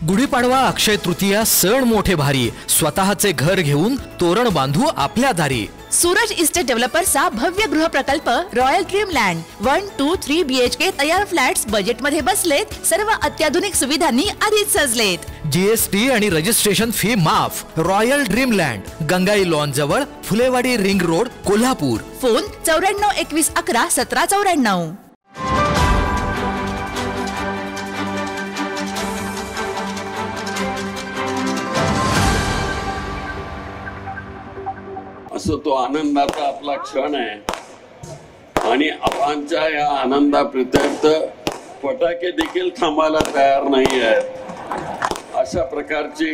गुढीपाडवा, अक्षय तृतीया सण मोठे भारी, स्वतःचे घर घेऊन तोरण बांधू आपल्या दारी। सूरज इस्टेट डेव्हलपर्सचा भव्य गृह प्रकल्प रॉयल ड्रीम लँड 1, 2, 3 BHK तयार फ्लॅट्स बजेट मध्ये बसलेत। सर्व अत्याधुनिक सुविधांनी आधीच सजलेत। GST आणि रजिस्ट्रेशन फी माफ। Royal dream land, Gangai lawn जवळ, Phulewadi ring road, Kolhapur. Phone 94 21 11 17 94। असं तो आनंदाचा आपला क्षण आहे आणि आपांच्या या आनंदाप्रित्यर्थ फटाके देखील थांबायला तयार नाही आहेत। अशा प्रकारची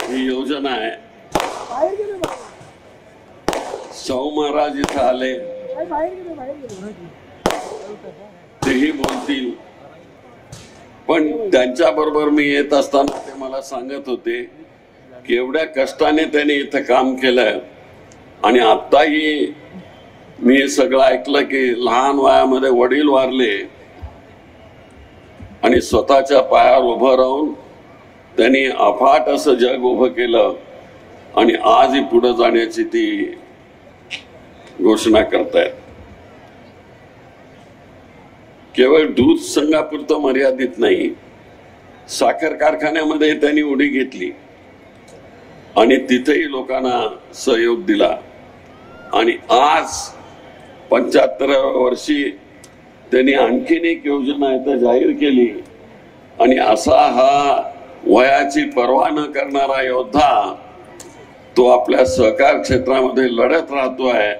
ही योजना आहे। शाहू महाराज इथं आले, तेही बोलतील, पण त्यांच्या बरोबर मी येत असताना ते मला सांगत होते की एवढ्या कष्टाने त्यांनी इथं काम केलं आणि आताही मी सगळं ऐकलं की लहान वयामध्ये वडील वारले आणि स्वतःच्या पायावर उभं राहून त्यांनी अफाट असं जग उभं केलं आणि आजही पुढे जाण्याची ती घोषणा करतायत। केवळ दूध संघापुरतं मर्यादित नाही, साखर कारखान्यामध्ये त्यांनी उडी घेतली आणि तिथेही लोकांना सहयोग दिला आणि आज 75व्या वर्षी त्यांनी आणखीन एक योजना इथं जाहीर केली आणि असा हा वयाची पर्वा न करणारा योद्धा तो आपल्या सहकार क्षेत्रामध्ये लढत राहतोय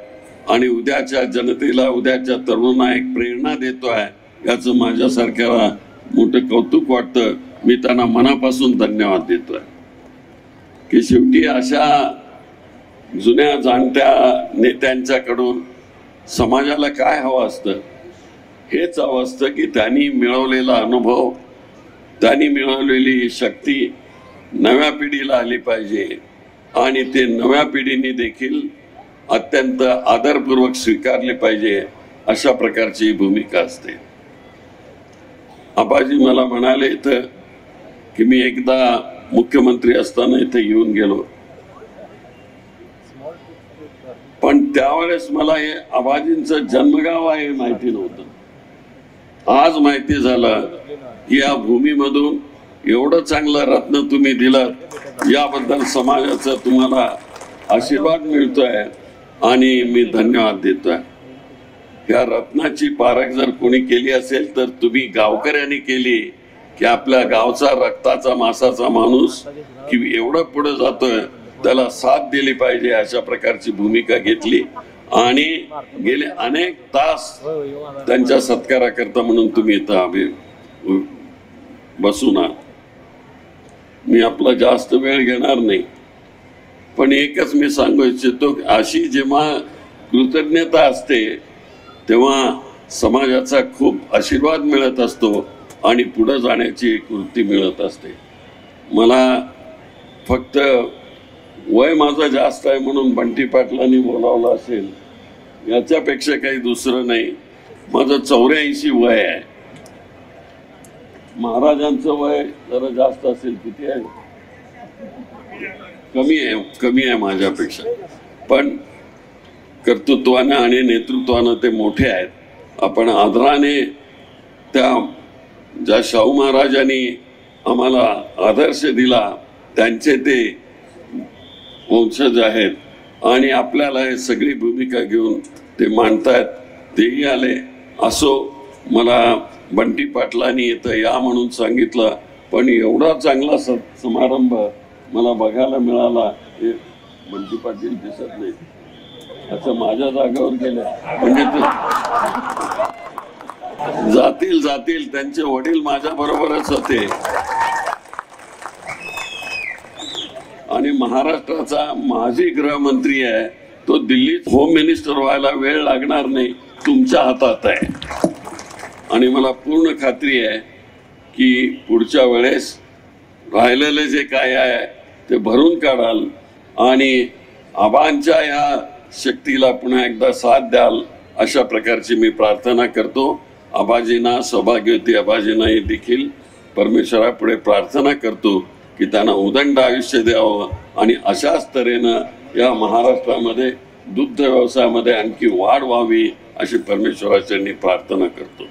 आणि उद्याच्या जनतेला, उद्याच्या तरुणांना एक प्रेरणा देतोय। याचं माझ्यासारख्याला मोठं कौतुक वाटतं। मी त्यांना मनापासून धन्यवाद देतोय की शेवटी अशा जुन्या जाणत्या नेत्यांच्याकडून समाजाला काय हवं असतं, हेच हवं असतं की त्यांनी मिळवलेला अनुभव, त्यांनी मिळवलेली शक्ती नव्या पिढीला आली पाहिजे आणि ते नव्या पिढीने देखील अत्यंत आदरपूर्वक स्वीकारले पाहिजे, अशा प्रकारची भूमिका असते। आबाजी मला म्हणाले इथं की मी एकदा मुख्यमंत्री असताना इथे येऊन गेलो, पण त्यावेळेस मला हे आबाजींचं जन्मगाव आहे माहिती नव्हतं। आज माहिती झालं की या भूमीमधून एवढं चांगलं रत्न तुम्ही दिलं, याबद्दल समाजाचा तुम्हाला आशीर्वाद मिळतोय आणि मी धन्यवाद देतोय। या रत्नाची पारख जर कोणी केली असेल तर तुम्ही गावकऱ्यांनी केली की आपल्या गावचा रक्ताचा मासाचा माणूस की एवढं पुढे जातोय, त्याला साथ दिली पाहिजे, अशा प्रकारची भूमिका घेतली आणि गेले अनेक तास त्यांच्या सत्काराकरता म्हणून तुम्ही इथं बसून आहात। मी आपला जास्त वेळ घेणार नाही, पण एकच मी सांगू इच्छितो, अशी जेव्हा कृतज्ञता असते तेव्हा समाजाचा खूप आशीर्वाद मिळत असतो आणि पुढे जाण्याची कृती मिळत असते। मला फक्त वय माझं जास्त आहे म्हणून बंटी पाटलांनी बोलावलं असेल, याच्यापेक्षा काही दुसरं नाही। माझं 84 वय आहे, महाराजांचं वय जरा जास्त असेल, किती आहे? कमी आहे माझ्यापेक्षा, पण कर्तृत्वानं आणि नेतृत्वानं ते मोठे आहेत। आपण आदराने त्या ज्या शाहू महाराजांनी आम्हाला आदर्श दिला त्यांचे ते वंशज आहेत आणि आपल्याला हे सगळी भूमिका घेऊन ते मांडतायत। तेही आले असो, मला बंटी पाटलांनी इथं या म्हणून सांगितलं, पण एवढा चांगला समारंभ मला बघायला मिळाला। हे बंटी पाटील दिसत नाही, अच्छा माझ्या जागेवर गेले, म्हणजे जातील त्यांचे वडील माझ्या बरोबरच होते आणि महाराष्ट्राचा माजी गृहमंत्री आहे, तो दिल्लीत होम मिनिस्टर व्हायला वेळ लागणार नाही, तुमच्या हातात आहे आणि मला पूर्ण खात्री आहे की पुढच्या वेळेस राहिलेले जे काय आहे ते भरून काढाल आणि आबांच्या या शक्तीला पुन्हा एकदा साथ द्याल, अशा प्रकारची मी प्रार्थना करतो आबाजींना, सौभाग्यवती आबाजींना देखील परमेश्वरापुढे प्रार्थना करतो की त्यांना उदंड आयुष्य द्यावं आणि अशाच तऱ्हेनं या महाराष्ट्रामध्ये दुग्ध व्यवसायामध्ये आणखी वाढ व्हावी अशी परमेश्वराचरणी प्रार्थना करतो.